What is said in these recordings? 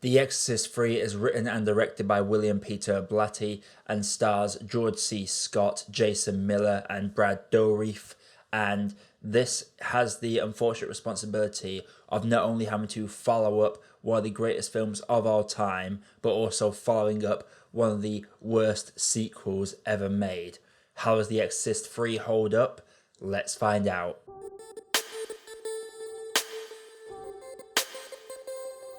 The Exorcist 3 is written and directed by William Peter Blatty and stars George C. Scott, Jason Miller, and Brad Dourif. And this has the unfortunate responsibility of not only having to follow up one of the greatest films of all time, but also following up one of the worst sequels ever made. How does The Exorcist 3 hold up? Let's find out.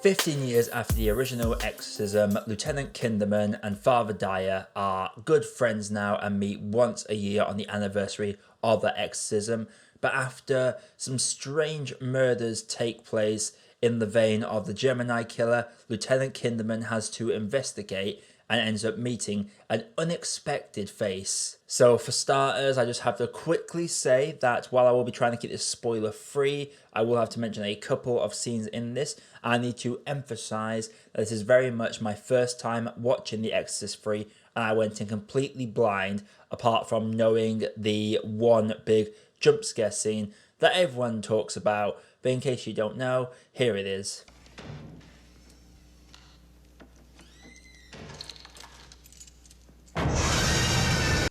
15 years after the original exorcism, Lieutenant Kinderman and Father Dyer are good friends now and meet once a year on the anniversary of the exorcism. But after some strange murders take place in the vein of the Gemini killer, Lieutenant Kinderman has to investigate and ends up meeting an unexpected face. So for starters, I just have to quickly say that while I will be trying to keep this spoiler free, I will have to mention a couple of scenes in this. I need to emphasize that this is very much my first time watching The Exorcist 3, and I went in completely blind, apart from knowing the one big jump scare scene that everyone talks about. But in case you don't know, here it is.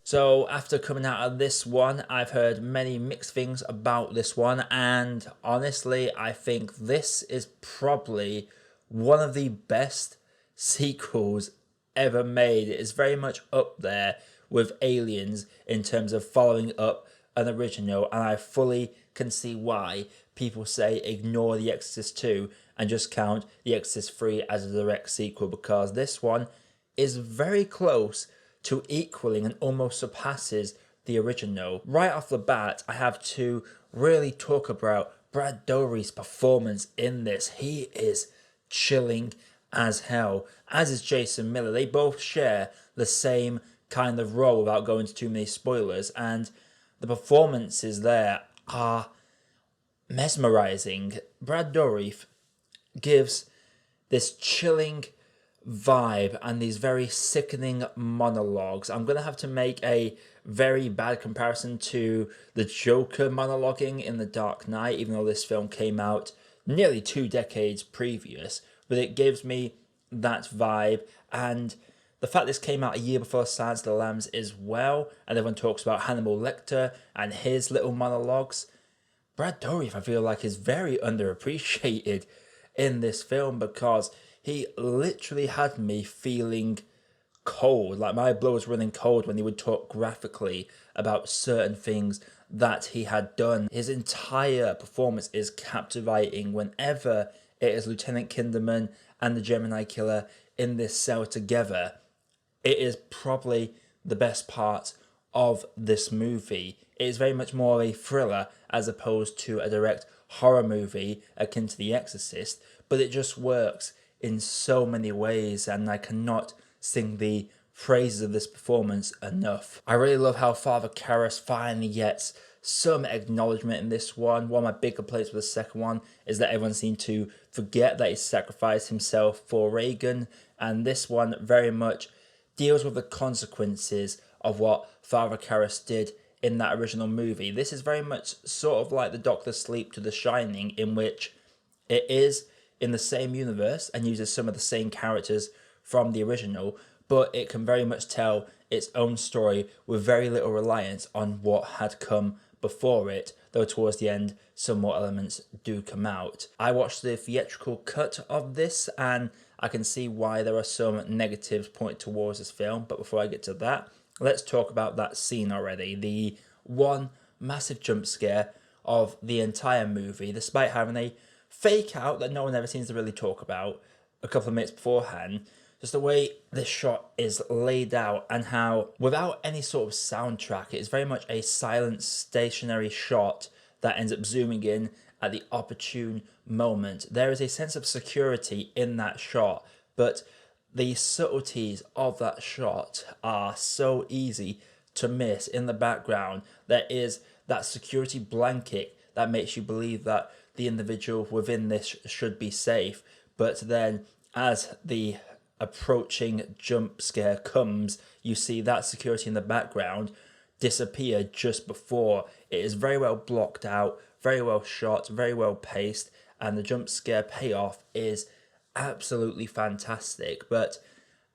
So after coming out of this one, I've heard many mixed things about this one, and honestly, I think this is probably one of the best sequels ever made. It is very much up there with Aliens in terms of following up an original, and I fully can see why people say ignore The Exorcist 2 and just count The Exorcist 3 as a direct sequel, because this one is very close to equaling and almost surpasses the original. Right off the bat, I have to really talk about Brad Dourif's performance in this. He is chilling as hell, as is Jason Miller. They both share the same kind of role without going into too many spoilers, and the performances there are mesmerizing. Brad Dourif gives this chilling vibe and these very sickening monologues. I'm going to have to make a very bad comparison to the Joker monologuing in The Dark Knight, even though this film came out nearly 2 decades previous, but it gives me that vibe. And the fact this came out a year before Silence of the Lambs as well, and everyone talks about Hannibal Lecter and his little monologues. Brad Dourif, I feel like, is very underappreciated in this film, because he literally had me feeling cold. Like, my blood was running cold when he would talk graphically about certain things that he had done. His entire performance is captivating whenever it is Lieutenant Kinderman and the Gemini killer in this cell together. It is probably the best part of this movie. It is very much more a thriller as opposed to a direct horror movie akin to The Exorcist, but it just works in so many ways, and I cannot sing the praises of this performance enough. I really love how Father Karras finally gets some acknowledgement in this one. One of my big complaints with the second one is that everyone seemed to forget that he sacrificed himself for Reagan, and this one very much deals with the consequences of what Father Karras did in that original movie. This is very much sort of like the Doctor Sleep to The Shining, in which it is in the same universe and uses some of the same characters from the original, but it can very much tell its own story with very little reliance on what had come before it, though towards the end some more elements do come out. I watched the theatrical cut of this, and I can see why there are some negatives pointed towards this film, but before I get to that, let's talk about that scene already. The one massive jump scare of the entire movie, despite having a fake out that no one ever seems to really talk about a couple of minutes beforehand. Just the way this shot is laid out, and how without any sort of soundtrack, it is very much a silent stationary shot that ends up zooming in at the opportune moment. There is a sense of security in that shot, but the subtleties of that shot are so easy to miss. In the background, there is that security blanket that makes you believe that the individual within this should be safe. But then, as the approaching jump scare comes, you see that security in the background disappear just before. It is very well blocked out, very well shot, very well paced, and the jump scare payoff is absolutely fantastic. But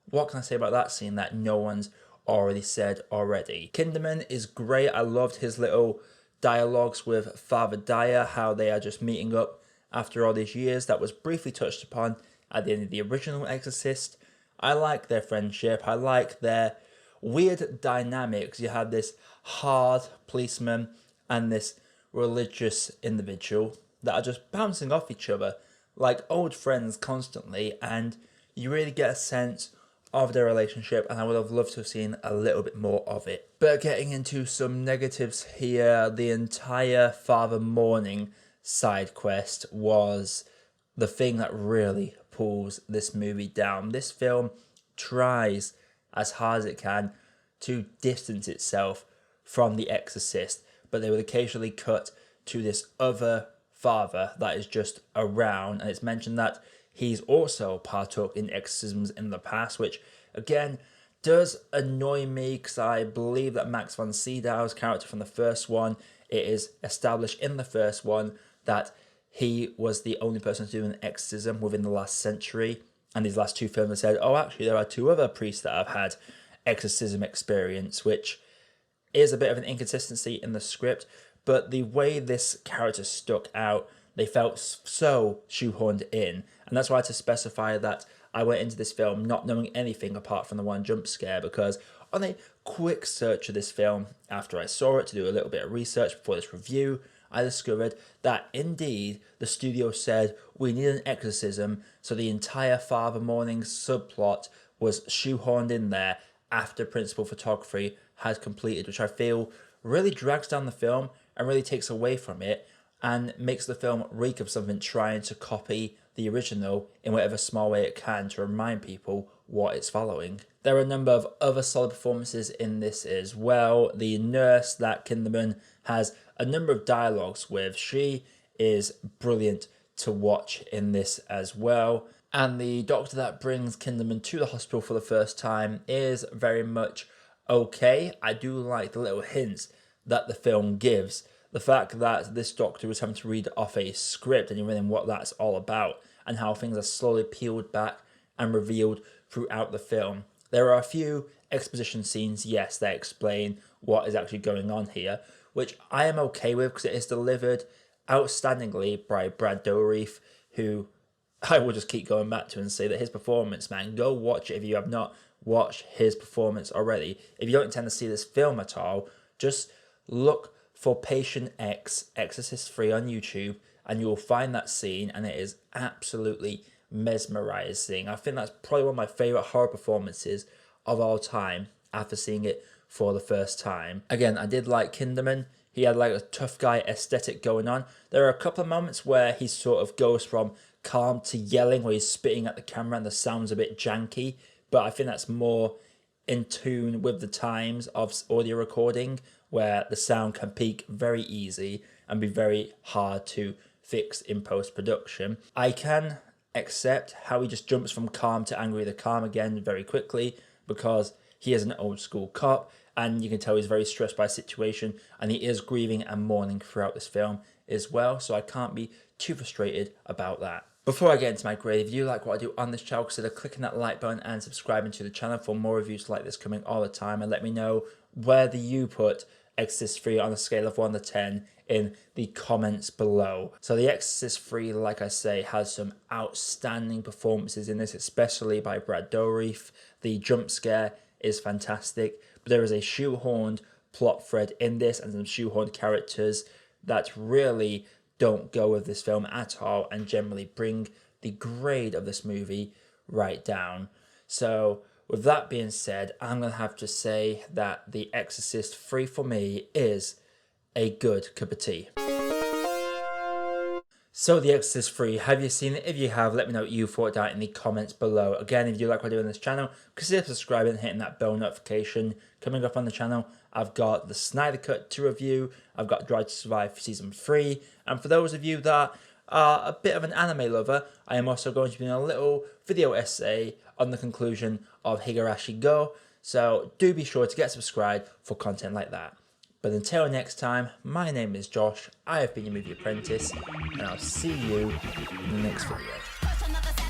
what can I say about that scene that no one's already said already? Kinderman is great. I loved his little dialogues with Father Dyer, how they are just meeting up after all these years. That was briefly touched upon at the end of the original Exorcist. I like their friendship. I like their weird dynamics. You have this hard policeman and this religious individual that are just bouncing off each other like old friends constantly, and you really get a sense of their relationship, and I would have loved to have seen a little bit more of it. But getting into some negatives here, the entire Father Morning side quest was the thing that really pulls this movie down. This film tries as hard as it can to distance itself from The Exorcist, but they would occasionally cut to this other father that is just around, and it's mentioned that he's also partook in exorcisms in the past, which again does annoy me because I believe that Max von Sydow's character from the first one, it is established in the first one that he was the only person to do an exorcism within the last century, and these last two films said, oh, actually there are two other priests that have had exorcism experience, which is a bit of an inconsistency in the script. But the way this character stuck out, they felt so shoehorned in. And that's why I had to specify that I went into this film not knowing anything apart from the one jump scare, because on a quick search of this film, after I saw it to do a little bit of research before this review, I discovered that indeed the studio said we need an exorcism, so the entire Father Morning subplot was shoehorned in there after principal photography had completed, which I feel really drags down the film and really takes away from it and makes the film reek of something trying to copy the original in whatever small way it can to remind people what it's following. There are a number of other solid performances in this as well. The nurse that Kinderman has a number of dialogues with, she is brilliant to watch in this as well. And the doctor that brings Kinderman to the hospital for the first time is very much okay. I do like the little hints that the film gives. The fact that this doctor was having to read off a script and you're reading what that's all about, and how things are slowly peeled back and revealed throughout the film. There are a few exposition scenes, yes, that explain what is actually going on here, which I am okay with because it is delivered outstandingly by Brad Dourif, who I will just keep going back to and say that his performance, man, go watch it if you have not watched his performance already. If you don't intend to see this film at all, just look for Patient X, Exorcist 3 on YouTube, and you will find that scene, and it is absolutely mesmerizing. I think that's probably one of my favorite horror performances of all time after seeing it for the first time. Again, I did like Kinderman. He had like a tough guy aesthetic going on. There are a couple of moments where he sort of goes from calm to yelling, where he's spitting at the camera and the sound's a bit janky, but I think that's more in tune with the times of audio recording, where the sound can peak very easy and be very hard to fix in post-production. I can accept how he just jumps from calm to angry to calm again very quickly, because he is an old school cop and you can tell he's very stressed by the situation, and he is grieving and mourning throughout this film as well, so I can't be too frustrated about that. Before I get into my grade, if you like what I do on this channel, consider clicking that like button and subscribing to the channel for more reviews like this coming all the time, and let me know where you put Exorcist 3 on a scale of 1 to 10 in the comments below. So The Exorcist 3, like I say, has some outstanding performances in this, especially by Brad Dourif. The jump scare is fantastic, but there is a shoehorned plot thread in this and some shoehorned characters that really don't go with this film at all and generally bring the grade of this movie right down. So with that being said, I'm going to have to say that The Exorcist 3 for me is a good cup of tea. So The Exorcist 3, have you seen it? If you have, let me know what you thought down in the comments below. Again, if you like what I do on this channel, consider subscribing and hitting that bell notification. Coming up on the channel, I've got the Snyder Cut to review, I've got Drive to Survive Season 3, and for those of you that are a bit of an anime lover, I am also going to be doing a little video essay on the conclusion of Higurashi Go, so do be sure to get subscribed for content like that. But until next time, my name is Josh, I have been your Movie Apprentice, and I'll see you in the next video.